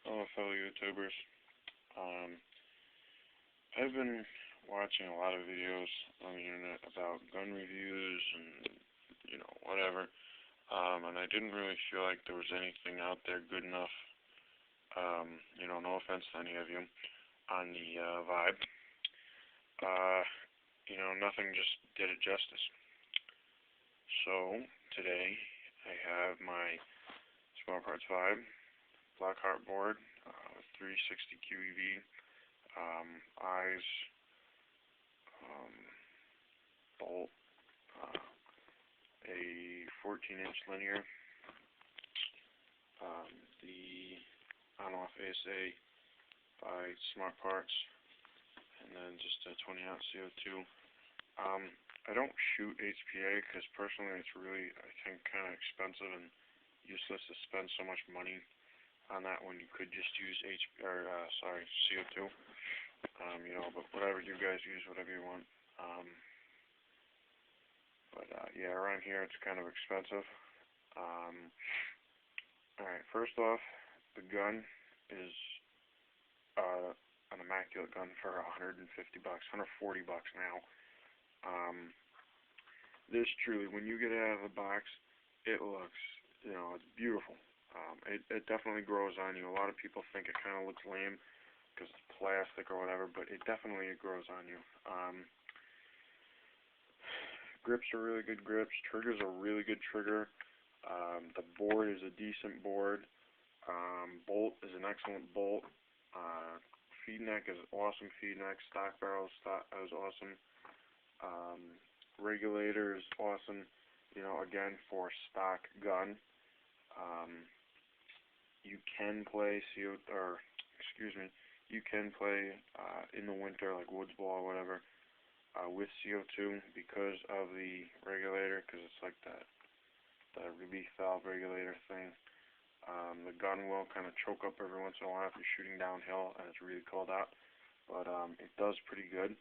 Hello, fellow YouTubers. Um, I've been watching a lot of videos on the internet about gun reviews and, whatever. And I didn't really feel like there was anything out there good enough, no offense to any of you, on the vibe. Uh, nothing just did it justice. So, today, I have my Smart Parts 5 blackheart board with 360 QEV, eyes, um, bolt, a 14-inch linear, the on-off ASA by Smart Parts, and then just a 20-ounce CO2. I don't shoot HPA because personally it's really, I think, kind of expensive and useless to spend so much money on that when you could just use CO2. But whatever you guys use, whatever you want. Yeah, around here it's kind of expensive. Alright, first off, the gun is an immaculate gun for $150, $140 now. This truly, when you get it out of the box, it looks, it's beautiful. It definitely grows on you. A lot of people think it kind of looks lame because it's plastic or whatever, but it definitely grows on you. Grips are really good grips. Trigger's a really good trigger. The board is a decent board. Bolt is an excellent bolt. Feed neck is awesome feed neck. Stock barrel is awesome. Regulator is awesome. Again, for stock gun. You can play you can play in the winter like woods ball or whatever with CO2 because of the regulator, because it's like the relief valve regulator thing. The gun will kind of choke up every once in a while if you're shooting downhill and it's really cold out, but it does pretty good.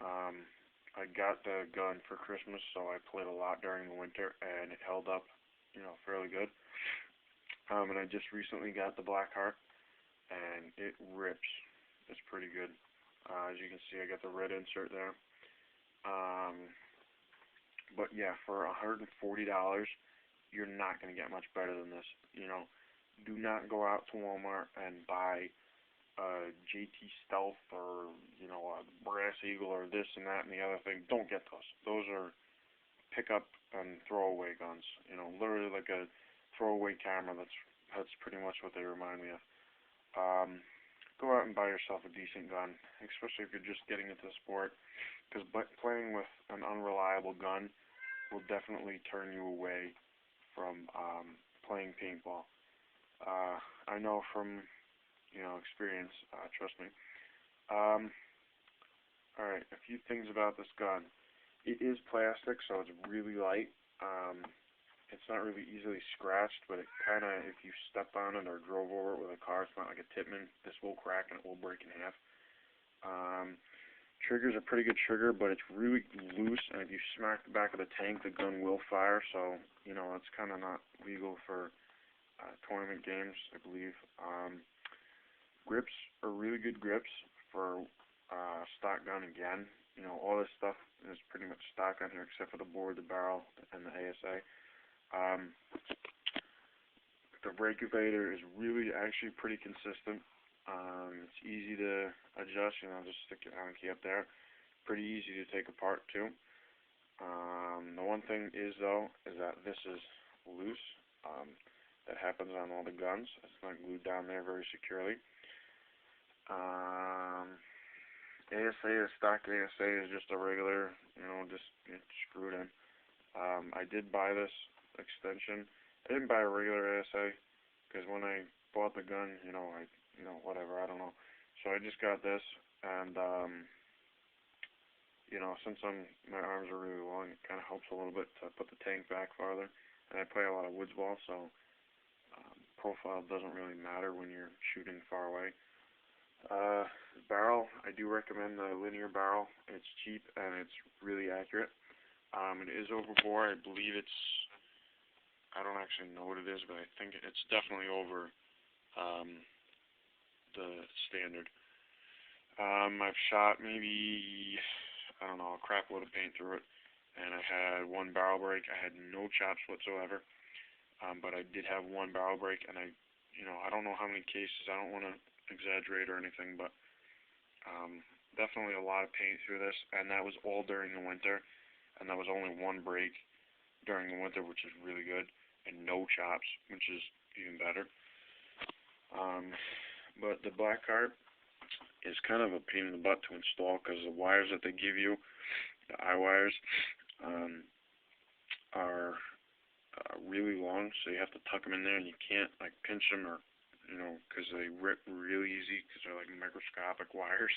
I got the gun for Christmas, so I played a lot during the winter, and it held up, fairly good. And I just recently got the blackheart, and it rips. It's pretty good. As you can see, I got the red insert there. But yeah, for $140, you're not going to get much better than this. Do not go out to Walmart and buy JT Stealth or, a Brass Eagle or this and that and the other thing. Don't get those. Those are pick up and throwaway guns. Literally like a throwaway camera. That's pretty much what they remind me of. Go out and buy yourself a decent gun, especially if you're just getting into the sport, because playing with an unreliable gun will definitely turn you away from playing paintball. I know from experience, trust me. Alright, a few things about this gun. It is plastic, so it's really light. It's not really easily scratched, but it kind of, if you stepped on it or drove over it with a car, it's not like a Tippmann, this will crack and it will break in half. Trigger's a pretty good trigger, but it's really loose, and if you smack the back of the tank, the gun will fire, so, it's kind of not legal for tournament games, I believe. Grips are really good grips for stock gun again. All this stuff is pretty much stock on here except for the board, the barrel, and the ASA. The regulator is really actually pretty consistent. It's easy to adjust, just stick your Allen key up there. Pretty easy to take apart too. The one thing is though, is that this is loose. That happens on all the guns. It's not glued down there very securely. ASA, the stock ASA is just a regular, just screwed in. I did buy this extension. I didn't buy a regular ASA because when I bought the gun, whatever, I don't know. So I just got this, and since my arms are really long, it kind of helps a little bit to put the tank back farther. And I play a lot of woods ball, so profile doesn't really matter when you're shooting far away. Barrel, I do recommend the linear barrel. It's cheap and it's really accurate. It is overbore. I believe I don't actually know what it is, but I think it's definitely over the standard. I've shot maybe, I don't know, a crap load of paint through it, and I had one barrel break. I had no chops whatsoever, but I did have one barrel break, and I don't know how many cases. I don't want to exaggerate or anything, but definitely a lot of paint through this, and that was all during the winter, and that was only one break during the winter, which is really good, and no chops, which is even better. But the blackheart is kind of a pain in the butt to install because the wires that they give you, the eye wires, are really long, so you have to tuck them in there, and you can't like pinch them or because they rip really easy because they're like microscopic wires.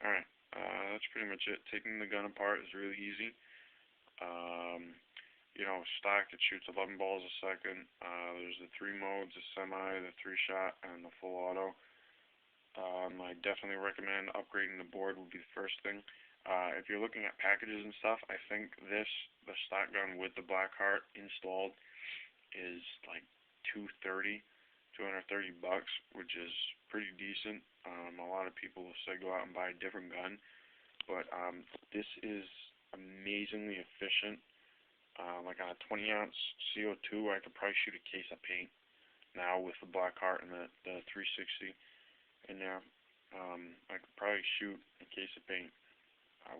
Alright, that's pretty much it. Taking the gun apart is really easy. Stock, it shoots 11 balls a second. There's the 3 modes, the semi, the 3-shot, and the full auto. I definitely recommend upgrading the board would be the first thing. If you're looking at packages and stuff, I think the stock gun with the blackheart installed is like $230, $230, which is pretty decent. A lot of people will say go out and buy a different gun, but this is amazingly efficient. Like on a 20-ounce CO2, I could probably shoot a case of paint now with the blackheart and the 360 in there. I could probably shoot a case of paint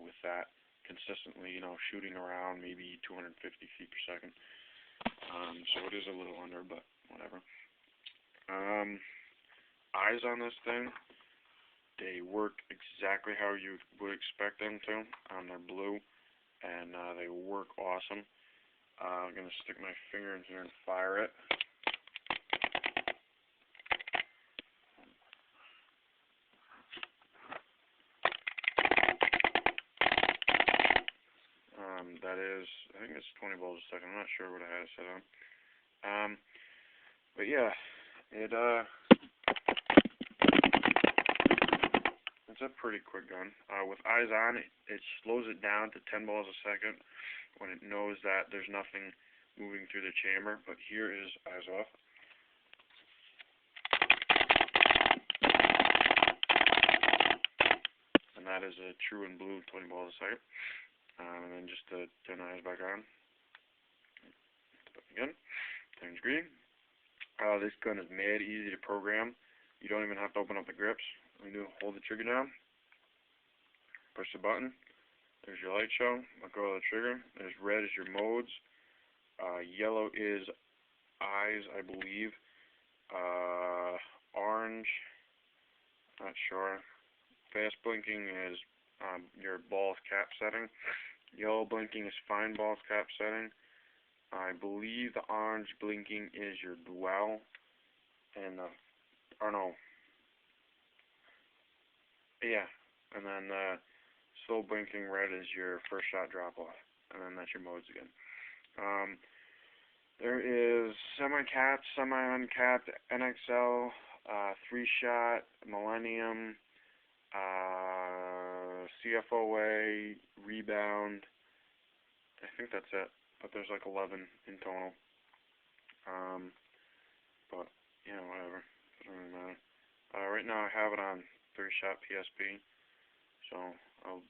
with that consistently, shooting around maybe 250 feet per second. So it is a little under, but whatever. Eyes on this thing, they work exactly how you would expect them to. They're blue, and they work awesome. I'm going to stick my finger in here and fire it. That is, I think it's 20 balls a second. I'm not sure what I had it set on. But yeah, it's a pretty quick gun. With eyes on, it slows it down to 10 balls a second when it knows that there's nothing moving through the chamber. But here is eyes off. And that is a true and blue 20 balls a second. And then just to turn the eyes back on. Again, turns green. This gun is mad easy to program. You don't even have to open up the grips. All you do, hold the trigger down, push the button. There's your light show. Let go of the trigger. There's red is your modes. Yellow is eyes, I believe. Orange, not sure. Fast blinking is your balls cap setting. Yellow blinking is fine balls cap setting. I believe the orange blinking is your dwell, and and then slow blinking red is your first shot drop off, and then that's your modes again. There is semi-capped, semi-uncapped, NXL, 3-shot, Millennium, CFOA, Rebound. I think that's it, but there's like 11 in total. But whatever, doesn't really matter. Right now I have it on 3-shot PSP, so I'll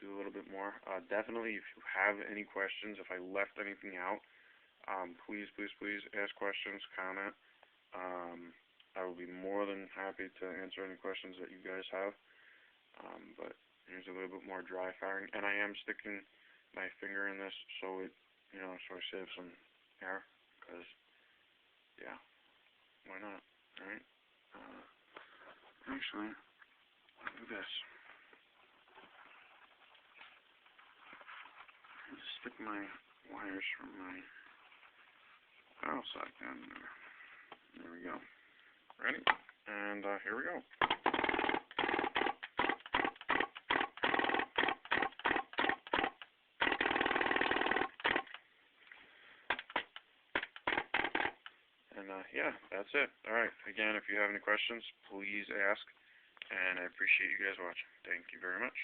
do a little bit more. Definitely, if you have any questions, if I left anything out, please ask questions, comment. I will be more than happy to answer any questions that you guys have. But there's a little bit more dry firing, and I am sticking my finger in this so it, so I save some air, because, yeah, why not, right? Actually, I'll do this. I'll just stick my wires from my power sock down there. There we go. Ready? And here we go. And yeah, that's it. Alright, again, if you have any questions, please ask, and I appreciate you guys watching. Thank you very much.